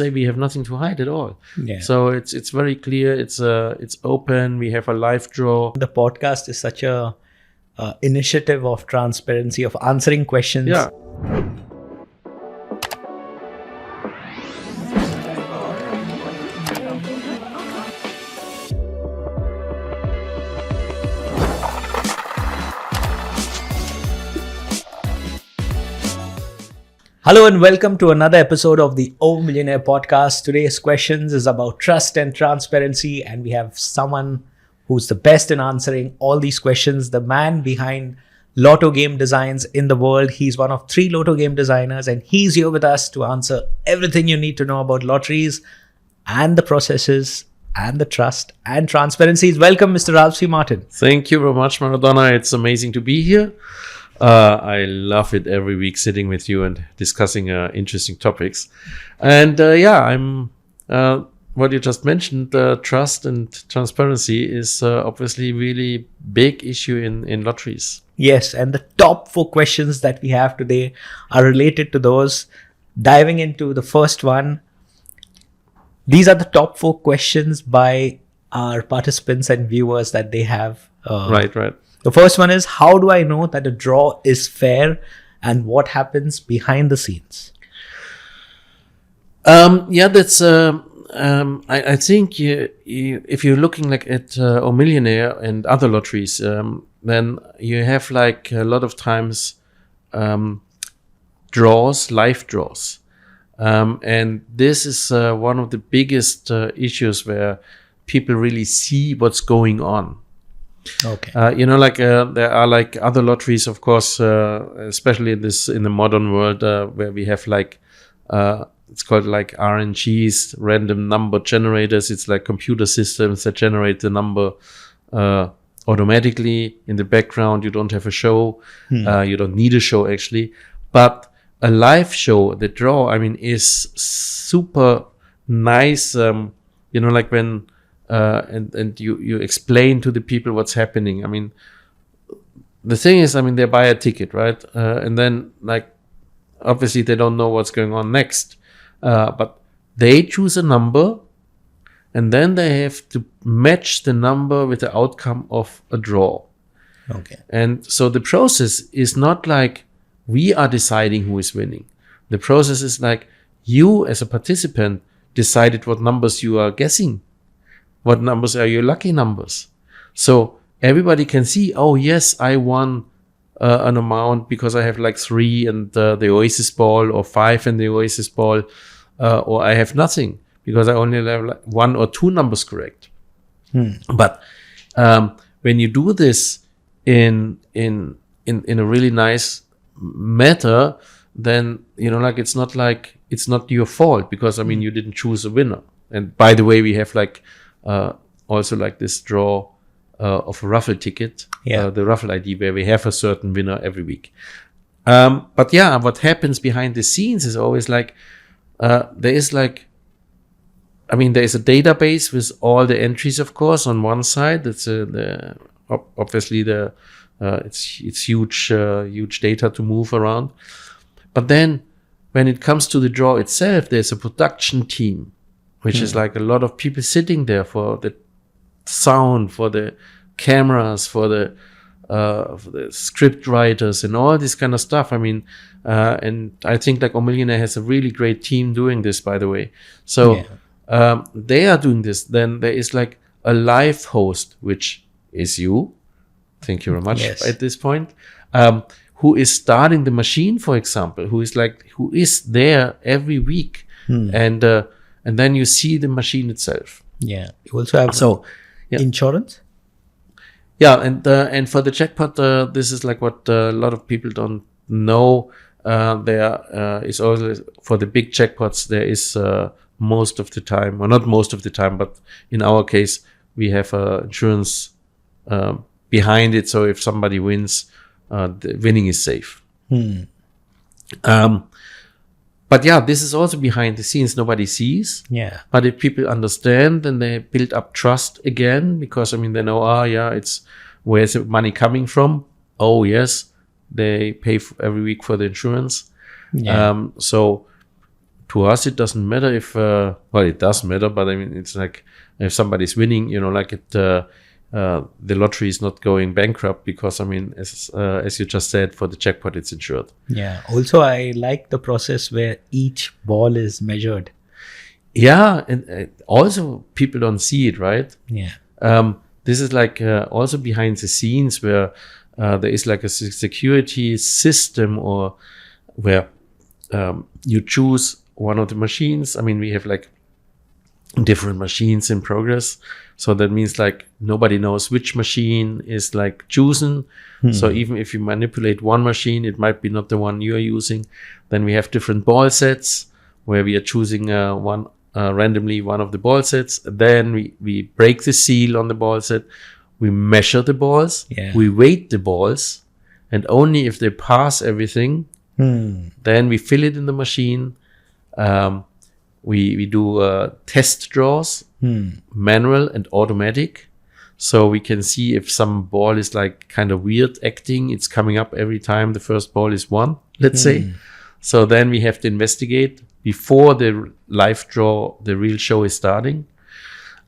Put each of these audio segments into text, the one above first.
say we have nothing to hide at all. Yeah. So it's very clear. It's open. We have a live draw. The podcast is such a initiative of transparency, of answering questions. Yeah. Hello and welcome to another episode of the Millionaire Podcast. Today's questions is about trust and transparency, and we have someone who's the best in answering all these questions, the man behind lotto game designs in the world. He's one of 3 lotto game designers, and he's here with us to answer everything you need to know about lotteries and the processes and the trust and transparencies. Welcome, Mr. Ralph C. Martin. Thank you very much, Maradona. It's amazing to be here. I love it every week sitting with you and discussing interesting topics. And I'm what you just mentioned, trust and transparency is obviously really big issue in lotteries. Yes, and the top 4 questions that we have today are related to those. Diving into the first one, these are the top 4 questions by our participants and viewers that they have. Right. The first one is, how do I know that a draw is fair, and what happens behind the scenes? That's. I think if you're looking like at Millionaire and other lotteries, then you have like a lot of times draws, live draws, and this is one of the biggest issues where people really see what's going on. Okay. There are like other lotteries, of course, especially in the modern world, where we have like it's called like RNGs, random number generators. It's like computer systems that generate the number automatically in the background. You don't have a show. You don't need a show actually, but a live show, the draw, is super nice. Like when. And you explain to the people what's happening. The thing is, they buy a ticket, right? And then, like, obviously they don't know what's going on next. But they choose a number, and then they have to match the number with the outcome of a draw. Okay. And so the process is not like we are deciding who is winning. The process is like you, as a participant, decided what numbers you are guessing. What numbers are your lucky numbers? So everybody can see, oh yes, I won an amount because I have like 3 and the Oasis ball, or 5 and the Oasis ball, or I have nothing because I only have like 1 or 2 numbers correct. But when you do this in a really nice matter, then it's not your fault because you didn't choose a winner. And by the way, we have like also like this draw of a raffle ticket, the raffle ID, where we have a certain winner every week. But what happens behind the scenes is always like there is a database with all the entries, of course, on one side. It's obviously it's huge data to move around. But then when it comes to the draw itself, there's a production team, which is like a lot of people sitting there for the sound, for the cameras, for the script writers and all this kind of stuff. And I think like Millionaire has a really great team doing this, by the way. So they are doing this. Then there is like a live host, which is you. Thank you very much. Yes. At this point, who is starting the machine, for example, who is there every week, and then you see the machine itself. Yeah. You also have insurance? Yeah, and for the jackpot, this is like what a lot of people don't know. There is also, for the big jackpots, there is most of the time, or not most of the time, but in our case, we have insurance behind it. So if somebody wins, the winning is safe. But this is also behind the scenes. Nobody sees. Yeah. But if people understand, then they build up trust again, because they know, it's where's the money coming from? Oh yes, they pay every week for the insurance. Yeah. So to us, it doesn't matter if, well, it does matter, but I mean, it's like if somebody's winning, like the lottery is not going bankrupt because, I mean, as you just said, for the jackpot, it's insured. Yeah. Also, I like the process where each ball is measured. Yeah. And also people don't see it, right? Yeah. This is like also behind the scenes where there is like a security system or where you choose one of the machines. I mean, we have like different machines in progress. So that means like nobody knows which machine is like chosen. So even if you manipulate one machine, it might be not the one you are using. Then we have different ball sets where we are choosing randomly one of the ball sets. Then we break the seal on the ball set. We measure the balls. Yeah. We weight the balls. And only if they pass everything, then we fill it in the machine. We do test draws, manual and automatic. So we can see if some ball is like kind of weird acting. It's coming up every time the first ball is won, let's say. So then we have to investigate before the live draw, the real show is starting.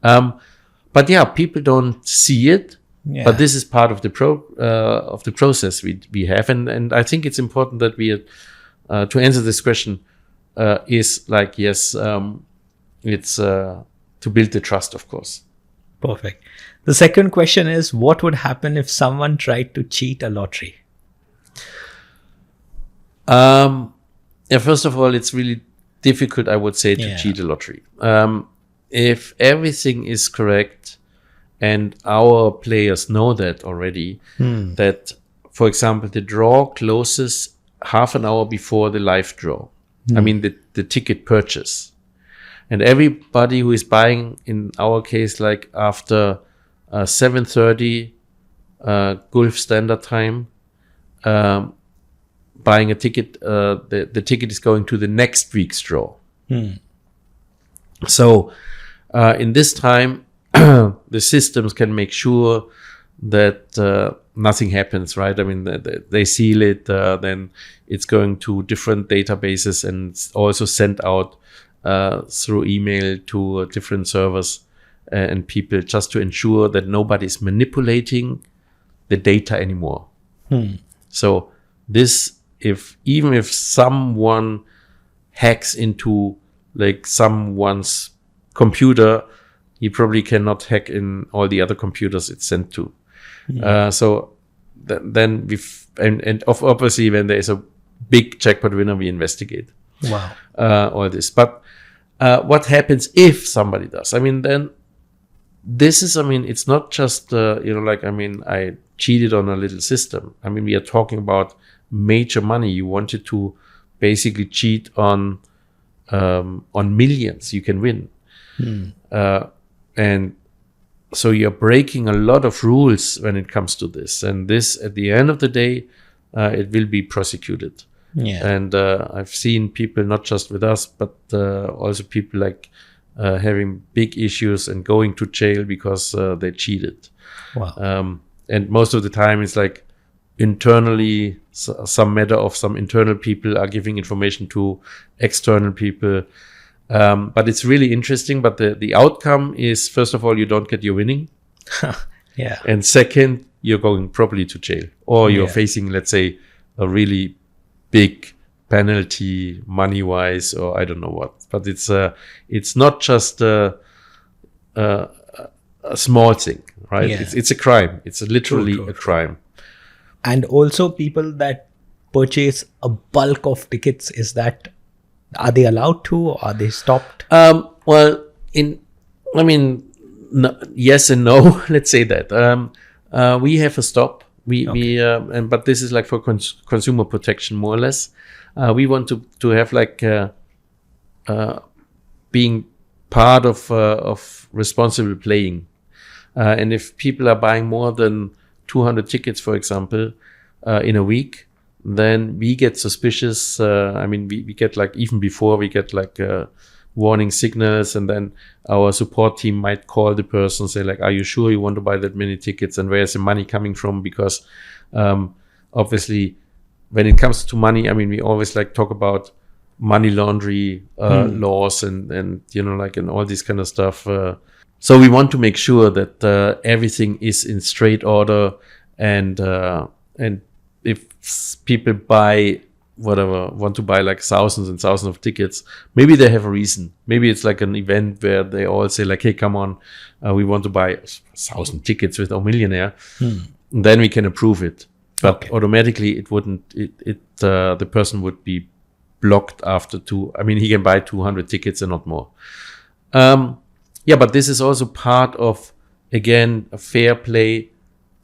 But yeah, people don't see it. Yeah. But this is part of the process we have, and I think it's important that we to answer this question is like yes, it's to build the trust, of course. Perfect. The second question is, what would happen if someone tried to cheat a lottery? Yeah, first of all, it's really difficult, I would say, to cheat a lottery. If everything is correct. And our players know that already, that, for example, the draw closes half an hour before the live draw. I mean, the ticket purchase. And everybody who is buying, in our case, like after 7:30 Gulf Standard Time, buying a ticket, the ticket is going to the next week's draw. So in this time, the systems can make sure that nothing happens, right? I mean, they seal it, then it's going to different databases and also sent out through email to different servers and people, just to ensure that nobody's manipulating the data anymore. So this, even if someone hacks into like someone's computer, he probably cannot hack in all the other computers it's sent to. So then obviously when there is a big jackpot winner, we investigate. Wow. All this. But what happens if somebody does? I mean, then this is, I mean, it's not just, like, I mean, I cheated on a little system. I mean, we are talking about major money. You wanted to basically cheat on millions you can win. And so you're breaking a lot of rules when it comes to this. And this, at the end of the day, it will be prosecuted. Yeah. And I've seen people, not just with us, but also people like having big issues and going to jail because they cheated. Wow. And most of the time it's like internally, some matter of some internal people are giving information to external people. But it's really interesting. But the outcome is, first of all, you don't get your winning. Yeah. And second, you're going probably to jail, or you're facing, let's say, a really big penalty money-wise, or I don't know what. But it's not just a small thing, right? Yeah. It's a crime. It's literally True. a crime. And also people that purchase a bulk of tickets, are they allowed to, or are they stopped? Well, yes and no. Let's say that. We have a stop. But this is like for consumer protection, more or less. We want to have like being part of responsible playing. And if people are buying more than 200 tickets, for example, in a week, then we get suspicious. We get like, even before we get like warning signals, and then our support team might call the person, say like, are you sure you want to buy that many tickets, and where's the money coming from? Because obviously when it comes to money, I mean, we always like talk about money laundry laws and like and all this kind of stuff. So we want to make sure that everything is in straight order, and if people want to buy like thousands and thousands of tickets, maybe they have a reason. Maybe it's like an event where they all say like, hey, come on, we want to buy 1,000 tickets with our Millionaire. And then we can approve it. But automatically it wouldn't, the person would be blocked after he can buy 200 tickets and not more. But this is also part of, again, a fair play,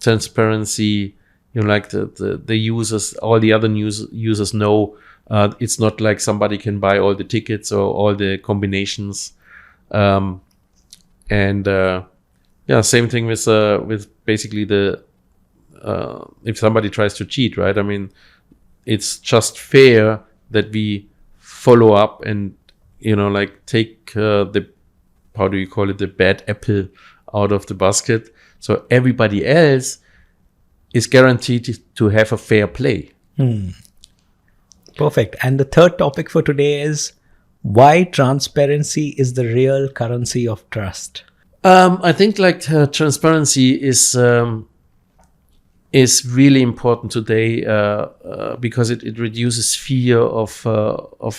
transparency. Like the users, all the other users know it's not like somebody can buy all the tickets or all the combinations. Same thing with basically if somebody tries to cheat, right? I mean, it's just fair that we follow up and like take the bad apple out of the basket, so everybody else is guaranteed to have a fair play. Perfect. And the third topic for today is why transparency is the real currency of trust. I think like transparency is really important today because it reduces fear of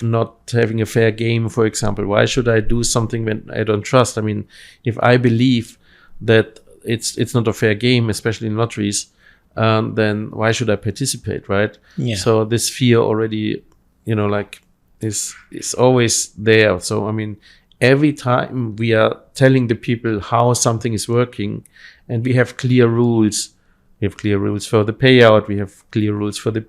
not having a fair game. For example, why should I do something when I don't trust? I mean, if I believe that it's not a fair game, especially in lotteries, then why should I participate, right? Yeah. So this fear already, like is always there. So I mean, every time we are telling the people how something is working, and we have clear rules. We have clear rules for the payout. We have clear rules for the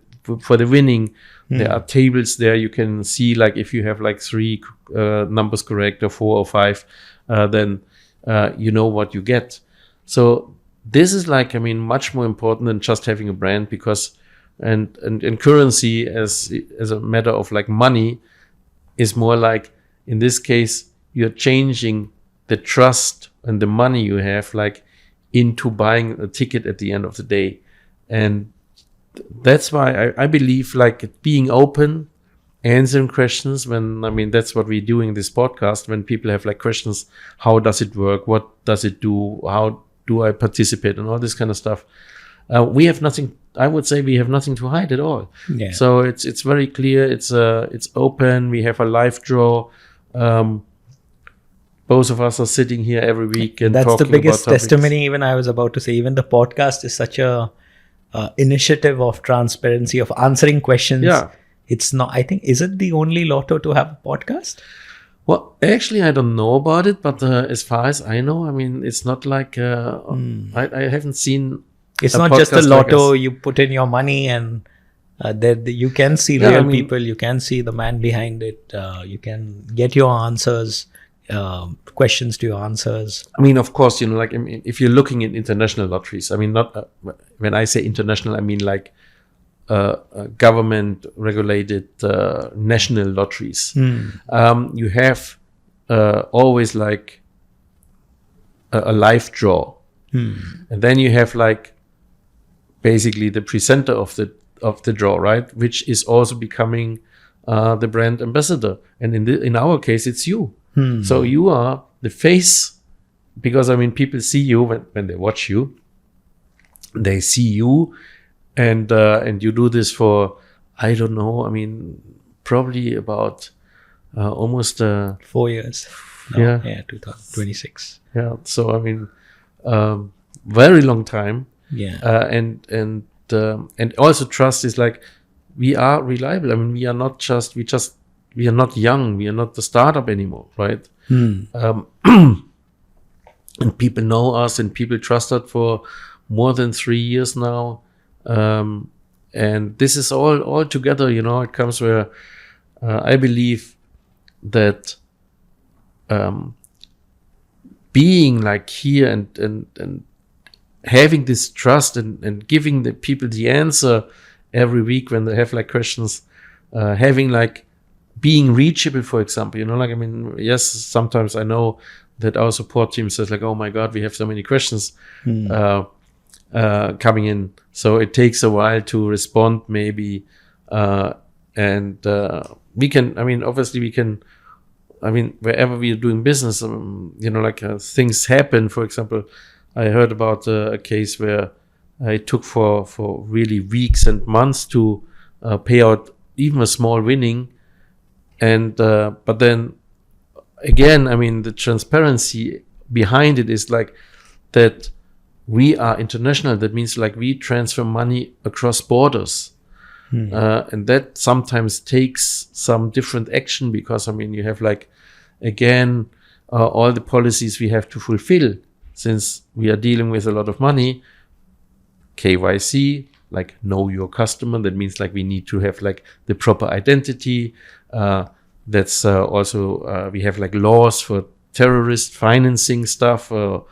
winning. There are tables there. You can see like if you have like 3 numbers correct or 4 or 5, then you know what you get. So this is like, I mean, much more important than just having a brand, because and currency as a matter of like money is more like, in this case, you're changing the trust and the money you have like into buying a ticket at the end of the day. And that's why I believe like being open, answering questions that's what we do in this podcast. When people have like questions, how does it work? What does it do? How do I participate? And all this kind of stuff. We have nothing, I would say we have nothing to hide at all. Yeah. So it's very clear. It's open. We have a live draw. Both of us are sitting here every week and that's talking the biggest about topics. testimony. Even I was about to say, even the podcast is such a initiative of transparency, of answering questions. Yeah. It's not, I think, is it the only lotto to have a podcast? Well, actually, I don't know about it, but as far as I know, I mean, it's not like I haven't seen. It's not just a lotto. You put in your money and you can see real people. You can see the man behind it. You can get your answers, questions to your answers. I mean, of course, like if you're looking at international lotteries, I mean, not when I say international, I mean like government regulated national lotteries. You have always like a live draw, and then you have like basically the presenter of the draw, right, which is also becoming the brand ambassador, and in our case it's you. So you are the face, because I mean people see you when they watch you, they see you. And you do this for, I don't know, I mean, probably about almost 4 years. Yeah, 2026. Yeah, so I mean, very long time. Yeah. And also trust is like, we are reliable. I mean, we are not young. We are not the startup anymore, right? And people know us and people trust us for more than 3 years now. And this is all together, it comes where I believe that being like here and having this trust and giving the people the answer every week when they have like questions, having like being reachable, for example, like, I mean, yes, sometimes I know that our support team says like, oh my God, we have so many questions coming in. So it takes a while to respond maybe. we can, obviously we can, wherever we are doing business, things happen. For example, I heard about a case where it took for really weeks and months to pay out even a small winning. And, but then again, the transparency behind it is like that we are international. That means like we transfer money across borders. And that sometimes takes some different action because, you have like, again, all the policies we have to fulfill since we are dealing with a lot of money. KYC, like know your customer. That means like we need to have like the proper identity. That's also, we have like laws for terrorist financing stuff to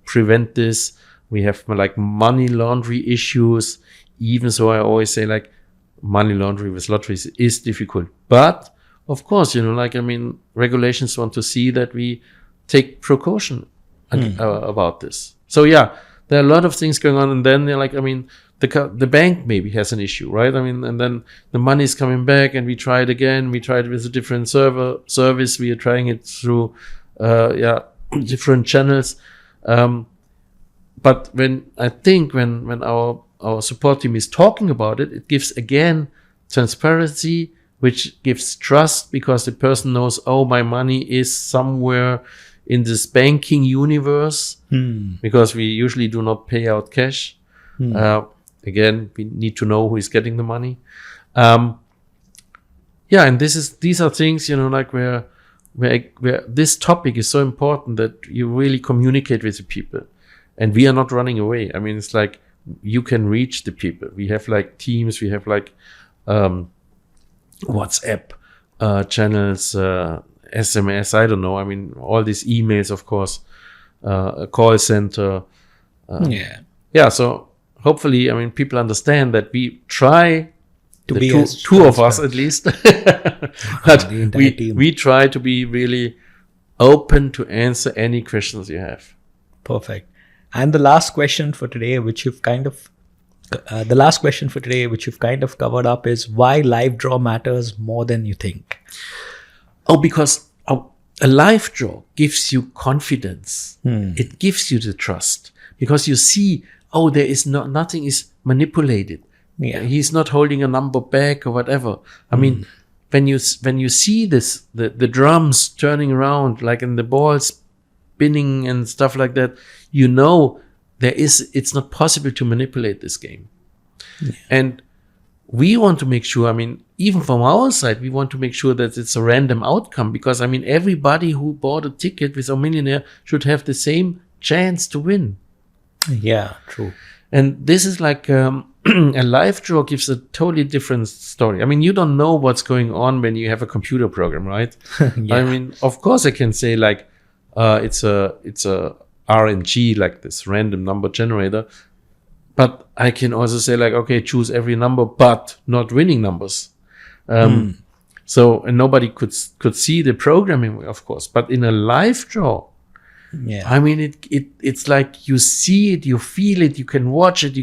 prevent this. We have like money laundering issues. Even so, I always say like money laundering with lotteries is difficult. But of course, regulations want to see that we take precaution about this. So yeah, there are a lot of things going on. And then they're like, the bank maybe has an issue, right? And then the money is coming back and we try it again. We tried it with a different service. We are trying it through, different channels. But when our support team is talking about it, it gives again transparency, which gives trust because the person knows, oh, my money is somewhere in this banking universe because we usually do not pay out cash. Again, we need to know who is getting the money. And these are things, like where this topic is so important that you really communicate with the people. And we are not running away. It's like you can reach the people. We have like teams, we have like WhatsApp channels, SMS, I don't know. All these emails, of course, a call center. So hopefully, people understand that we try to be two of us at least, but we try to be really open to answer any questions you have. Perfect. And the last question for today, which you've kind of covered up, is why live draw matters more than you think. Oh, because a live draw gives you confidence. It gives you the trust because you see, oh, there is nothing is manipulated. Yeah. He's not holding a number back or whatever. When you see this, the drums turning around, like in the balls spinning and stuff like that, it's not possible to manipulate this game. Yeah. And we want to make sure, even from our side, we want to make sure that it's a random outcome because, everybody who bought a ticket with a Millionaire should have the same chance to win. Yeah, true. And this is like a live draw gives a totally different story. You don't know what's going on when you have a computer program, right? Yeah. Of course I can say like, it's a RNG, like this random number generator. But I can also say like, okay, choose every number, but not winning numbers. So, and nobody could see the programming, of course. But in a live draw, it's like you see it, you feel it, you can watch it,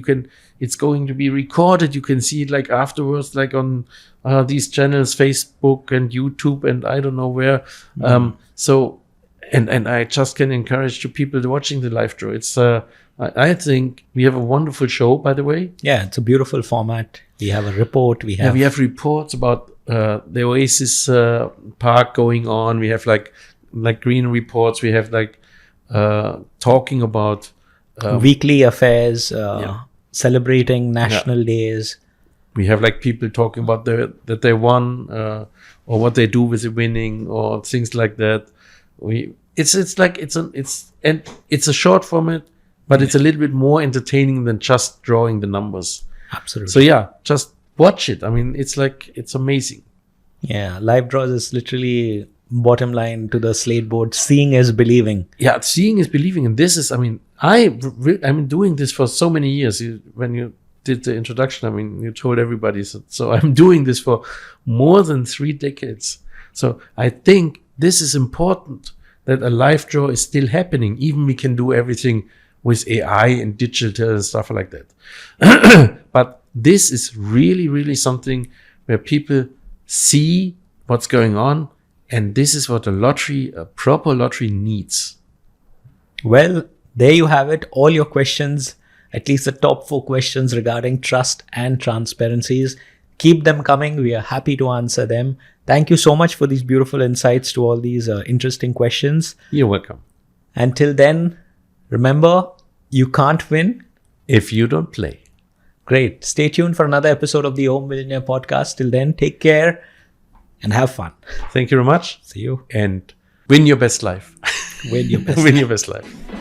it's going to be recorded. You can see it like afterwards, like on these channels, Facebook and YouTube and I don't know where. And I just can encourage the people watching the live draw. It's I think we have a wonderful show, by the way. Yeah, it's a beautiful format. We have a report. We have reports about the Oasis Park going on. We have like green reports. We have like talking about weekly affairs, celebrating national days. We have like people talking about that they won or what they do with the winning or things like that. It's a short format, but it's a little bit more entertaining than just drawing the numbers. Absolutely. So yeah, just watch it. It's amazing. Yeah, live draws is literally bottom line to the slate board. Seeing is believing. Yeah, seeing is believing, and this is. I'm doing this for so many years. When you did the introduction, you told everybody. So I'm doing this for more than 3 decades. So I think this is important that a live draw is still happening. Even we can do everything with AI and digital and stuff like that. But this is really, really something where people see what's going on. And this is what a proper lottery needs. Well, there you have it. All your questions, at least the top 4 questions regarding trust and transparencies. Keep them coming. We are happy to answer them. Thank you so much for these beautiful insights to all these interesting questions. You're welcome. Until then, remember, you can't win if you don't play. Great. Stay tuned for another episode of the Oh Millionaire Podcast. Till then, take care and have fun. Thank you very much. See you. And win your best life. Win your best Win your best life.